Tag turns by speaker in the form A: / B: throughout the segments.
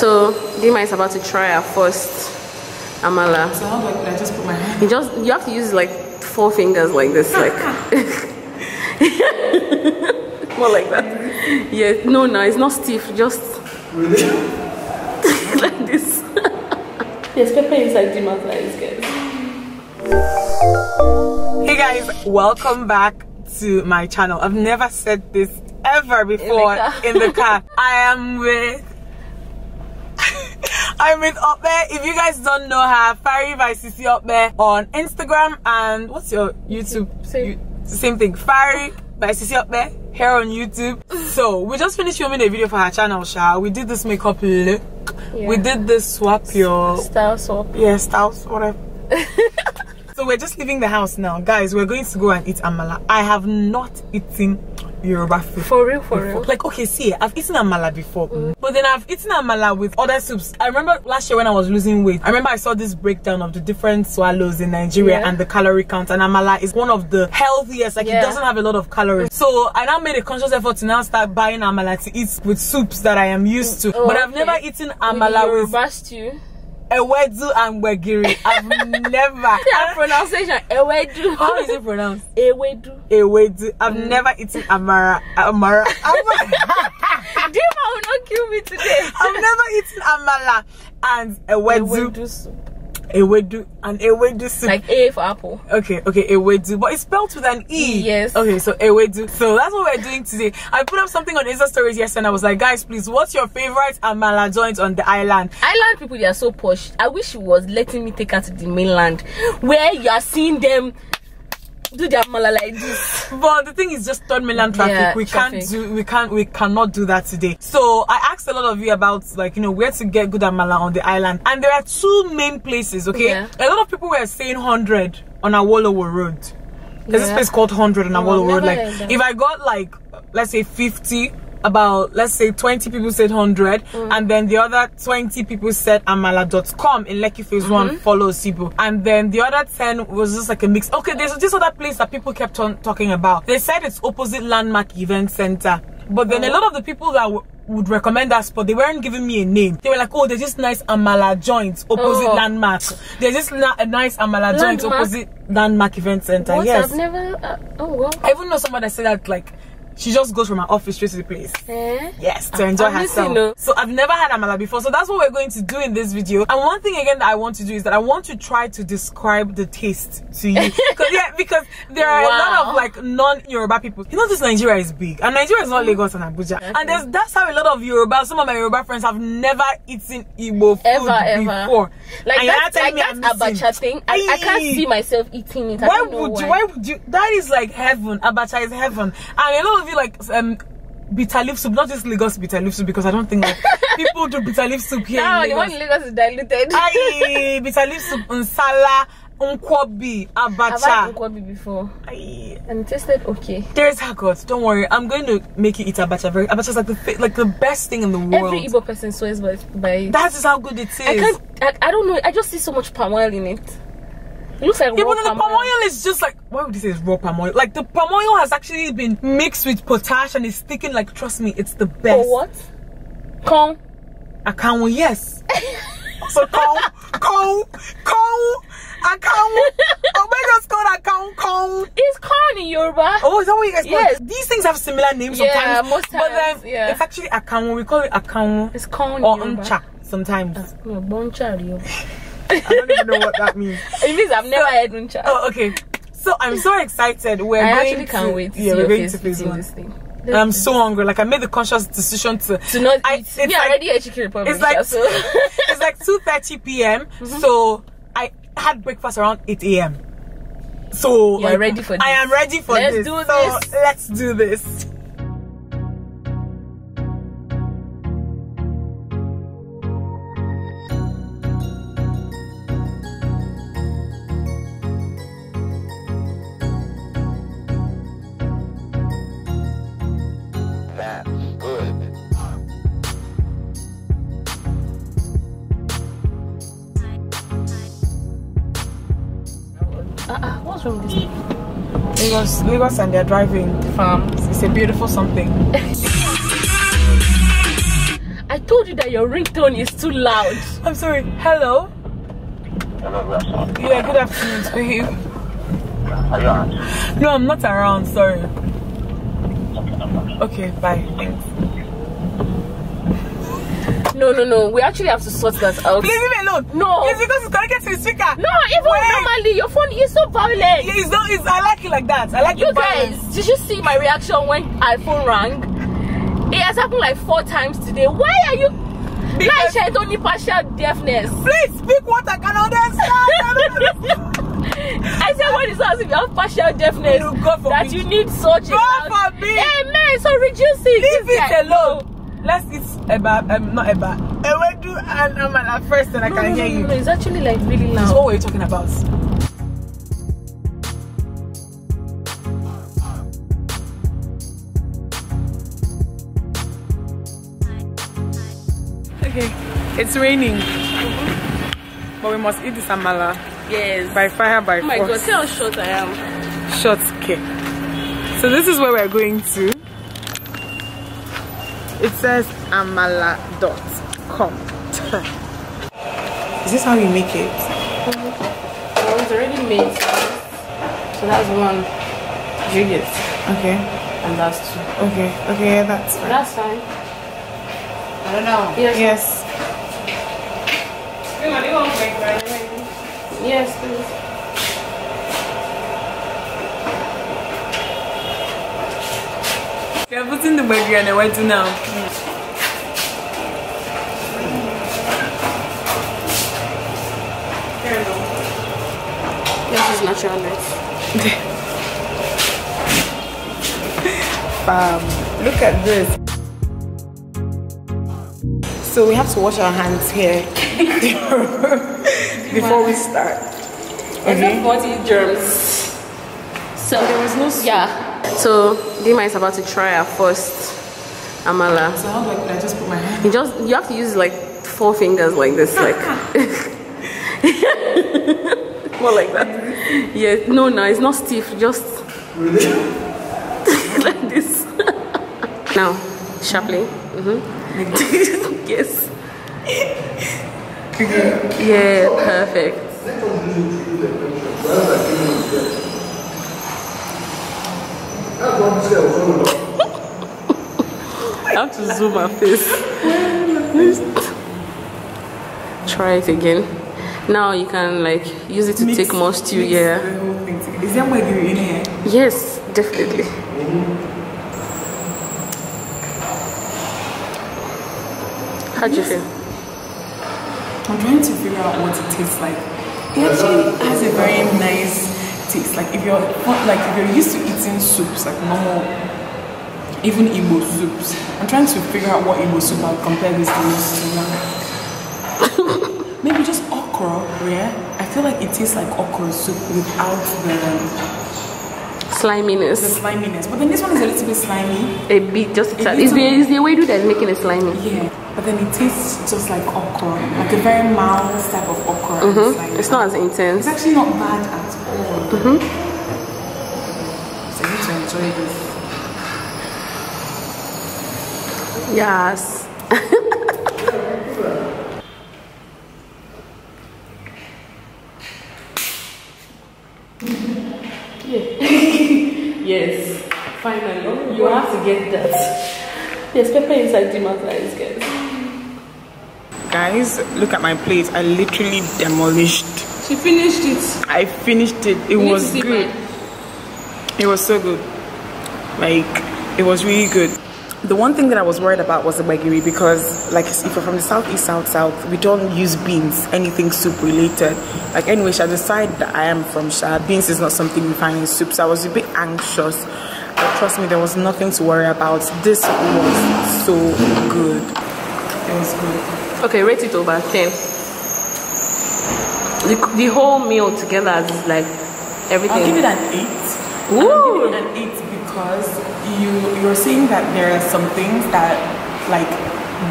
A: So Dimma is about to try her first amala.
B: So how do I just put my hand?
A: You have to use like 4 fingers like this, like more like that. Yeah, no, it's not stiff, just
B: Really?
A: like this. There's pepper inside Dimma's eyes, guys.
B: Hey guys, welcome back to my channel. I've never said this ever before in the car. I'm with Ope. If you guys don't know her, Faari by Sisi Ope on Instagram, and what's your YouTube? Same thing, Faari by Sisi Ope here on YouTube. So we just finished filming a video for her channel, Sha. We did this makeup look. Yeah. We did this swap your
A: style swap.
B: Yeah, styles, whatever. So we're just leaving the house now, guys. We're going to go and eat amala. I have not eaten Yoruba food. For real? Like, okay, see, I've eaten amala before, but then I've eaten amala with other soups. I remember last year when I was losing weight, I remember I saw this breakdown of the different swallows in Nigeria and the calorie count, and amala is one of the healthiest. Like, it doesn't have a lot of calories. So I now made a conscious effort to now start buying amala to eat with soups that I am used to. But I've never eaten amala with
A: Yoruba stew.
B: Ewedu and Wegiri. I've never.
A: Yeah, pronunciation. Ewedu.
B: How is it pronounced?
A: Ewedu.
B: Ewedu. I've never eaten Amala.
A: Dimma will not kill me today.
B: I've never eaten Amala and Ewedu soup. Ewedu and Ewedu soup.
A: Like A for apple.
B: Okay, Ewedu. But it's spelled with an E.
A: Yes.
B: Okay, so Ewedu. So that's what we're doing today. I put up something on Insta stories yesterday and I was like, guys, please, what's your favorite amala joint on the island? Island
A: people, they are so posh. I wish he was letting me take her to the mainland where you are seeing them do the amala like this.
B: But the thing is just third mainland traffic.
A: Yeah,
B: we cannot do that today. So I asked a lot of you about, like, you know, where to get good amala on the island, and there are 2 main places. Okay, a lot of people were saying 100 on Awolowo Road. There's this place called 100 on Awolowo Road. Like, if I got like, let's say 50, about, let's say 20 people said 100, and then the other 20 people said amala.com in Lekki Phase 1 follow Sibo, and then the other 10 was just like a mix. Okay, there's this other place that people kept on talking about. They said it's opposite Landmark Event Center, but then a lot of the people that would recommend that spot, they weren't giving me a name. They were like, oh, there's just nice amala joints opposite Landmark. There's just a nice amala joint opposite Landmark Event Center.
A: What?
B: Yes,
A: I've never well.
B: I even know someone that said that, like, she just goes from her office straight to the place. Yes, to enjoy herself. So I've never had amala before. So that's what we're going to do in this video. And one thing again that I want to do is that I want to try to describe the taste to you. Because there are a lot of like non-Yoruba people. You know, this Nigeria is big, and Nigeria is not Lagos and Abuja. And that's how a lot of Yoruba, some of my Yoruba friends have never eaten Igbo food before.
A: Like, that's abacha thing. I can't see myself eating it.
B: Why would you? That is like heaven. Abacha is heaven. And a lot of you like bitter leaf soup, not just Lagos bitter leaf soup, because I don't think like people do bitter leaf soup here.
A: No, the one in Lagos is diluted.
B: Bitter leaf soup, nsala, nkwobi, abacha.
A: I've had nkwobi before. And it tasted okay.
B: There's Haggot. Don't worry, I'm going to make you eat abacha. Abacha is like the best thing in the world.
A: Every Igbo person swears by
B: that is how good it is.
A: I don't know. I just see so much palm oil in it. It looks like raw
B: but the palm oil is just like, why would you say it's raw palm oil? Like, the palm oil has actually been mixed with potash and it's sticking. Like, trust me, it's the best.
A: For what? Corn.
B: Akanwo, yes. So corn. Oh my God, it's called corn.
A: It's corn in Yoruba.
B: Oh, is that what you guys call it? These things have similar names sometimes.
A: Most times.
B: But then it's actually akanwo. We call it akanwo.
A: It's corn
B: or
A: in Yoruba.
B: Ncha sometimes.
A: No, boncha.
B: I don't even know what that means.
A: It means I've never had uncha.
B: Oh, okay. So I'm so excited.
A: I actually can't wait.
B: Yeah, we're going to Phase 1.
A: This thing.
B: And I'm so hungry. Like, I made the conscious decision to
A: not eat. We are already at Chicken Republic.
B: It's like it's like 2:30 p.m. So I had breakfast around 8 a.m. So
A: you're ready for this.
B: I am ready for this. Let's do this.
A: What's wrong with this?
B: Lagos and they're driving farms. It's a beautiful something.
A: I told you that your ringtone is too loud.
B: I'm sorry. Hello?
C: Hello, good afternoon.
B: Yeah, good afternoon, babe.
C: Are you around?
B: No, I'm not around, sorry.
C: Okay, no problem.
B: Okay, bye. Thanks.
A: No. We actually have to sort that out.
B: Please leave me alone.
A: No.
B: It's because it's connected to the speaker.
A: No, even normally your phone is so violent.
B: Yeah, it's not. I like it like that. I like
A: You
B: it
A: guys, did you see my reaction when our phone rang? It has happened like 4 times today. Why are you? Like, I don't need partial deafness.
B: Please speak what I can understand.
A: I said, what is that if you have partial deafness?
B: No, God forbid.
A: That you need such a
B: God forbid.
A: Amen. So reduce it.
B: Leave it alone. Let's eat not Ewedu and Amala first, and I can hear you.
A: No, it's actually like really loud.
B: So what were you talking about? Okay, it's raining, but we must eat this Amala.
A: Yes.
B: By fire, by force.
A: Oh my God, see how short I am.
B: Short, okay. So this is where we're going to. It says amala.com. Is this how you make it?
A: Well, it's already made. So that's 1 jigget.
B: Okay.
A: And that's 2.
B: Okay, yeah, that's fine.
A: That's fine. I don't know. Yes. Yes, please.
B: We are putting the baby on the way to now.
A: This is natural light.
B: Look at this. So we have to wash our hands here before we start.
A: Okay. Body germs. So
B: there was no soup.
A: Yeah. So Dimma is about to try our first Amala.
B: So how do I just put my hand?
A: You have to use like 4 fingers like this, like more like that. Yeah, no, it's not stiff, just like this. Now, sharply. Yes. Yeah, perfect. I have to zoom my face. Try it again. Now you can like use it to take more stew. Yeah.
B: The whole thing together. Is there wagyu in here?
A: Yes, definitely. How do you feel?
B: I'm trying to figure out what it tastes like. It actually has a very nice taste. Like if you're used to eating soups, like normal, even Igbo soups. I'm trying to figure out what Igbo soup I'll compare this to. Maybe just okra, yeah? I feel like it tastes like okra soup without the
A: sliminess.
B: But then this one is a little bit slimy.
A: A bit, just it's the Ewedu that's making it slimy.
B: Yeah, but then it tastes just like okra, like a very mild type of okra.
A: It's not as intense.
B: It's actually not bad at all. So I need to enjoy this.
A: Yes. Yes, finally. You have to get that. There's pepper inside Dimma's eyes, guys.
B: Guys, look at my plate. I literally demolished.
A: She finished it.
B: I finished it. It was good. It was so good. Like, it was really good. The one thing that I was worried about was the bagiri, because like if you're from the southeast, south, we don't use beans, anything soup related. Like anyway, I decided that I am from Sha. Beans is not something we find in soup, so I was a bit anxious. But trust me, there was nothing to worry about. This was so good. It was good.
A: Okay, rate it over 10. The whole meal together is like everything.
B: I'll give it an 8.
A: Ooh.
B: I'll give it an 8 because you're saying that there are some things that like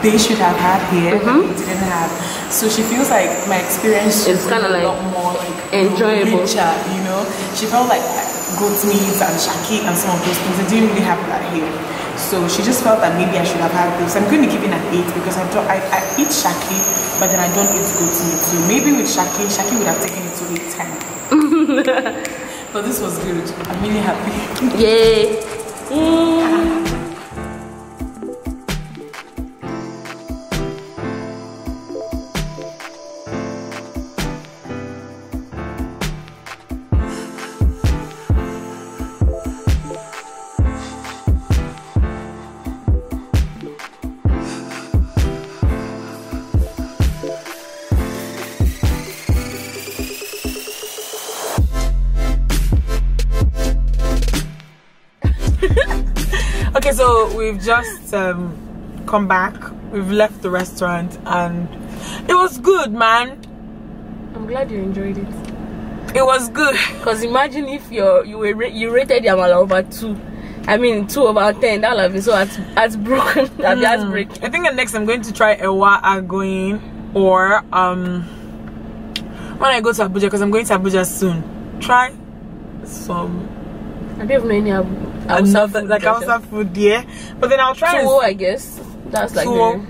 B: they should have had here that we didn't have. So she feels like my experience is kind of like a lot more like
A: enjoyable.
B: Richer, you know. She felt like goat meat and shaki and some of those things. I didn't really have that here. So she just felt that maybe I should have had this. I'm going to give it an 8 because I eat shaki, but then I don't eat goat's meat. So maybe with shaki would have taken it to a 10. But this was good. I'm really happy.
A: Yay.
B: Okay, so we've just come back. We've left the restaurant and it was good, man.
A: I'm glad you enjoyed it.
B: It was good.
A: Because imagine if you rated Amala over 2. I mean 2 over 10. That would have been so heartbroken. Heartbreaking.
B: I think next I'm going to try Ewa Agoin, or when I go to Abuja, because I'm going to Abuja soon. Try some.
A: I don't even know any
B: Hausa food, yeah. But then I'll try.
A: Tuwo, I guess. That's like
B: Tuwo.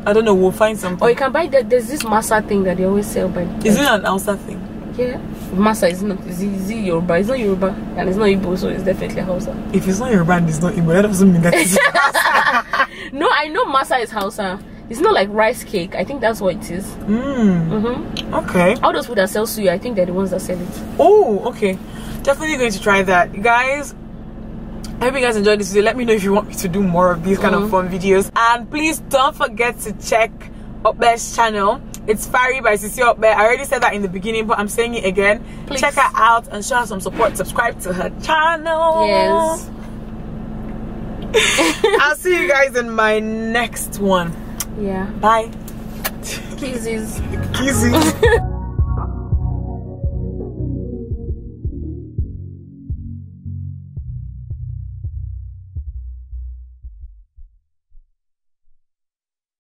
B: I don't know. We'll find something.
A: Or you can buy that. There's this masa thing that they always sell. By
B: is it an Hausa thing?
A: Yeah. Masa is not. Is it Yoruba? It's not Yoruba, and it's not Igbo, so it's definitely Hausa.
B: If it's not Yoruba and it's not Igbo, that doesn't mean that it's Hausa.
A: No, I know masa is Hausa. It's not like rice cake. I think that's what it is.
B: Okay.
A: All those food that sell suya, I think they're the ones that sell it.
B: Oh, okay. Definitely going to try that, guys. I hope you guys enjoyed this video. Let me know if you want me to do more of these kind of fun videos. And please don't forget to check Ope's channel. It's Faari by Sisi Ope. I already said that in the beginning, but I'm saying it again. Please. Check her out and show her some support. Subscribe to her channel.
A: Yes.
B: I'll see you guys in my next one.
A: Yeah.
B: Bye.
A: Kisses.
B: Kisses.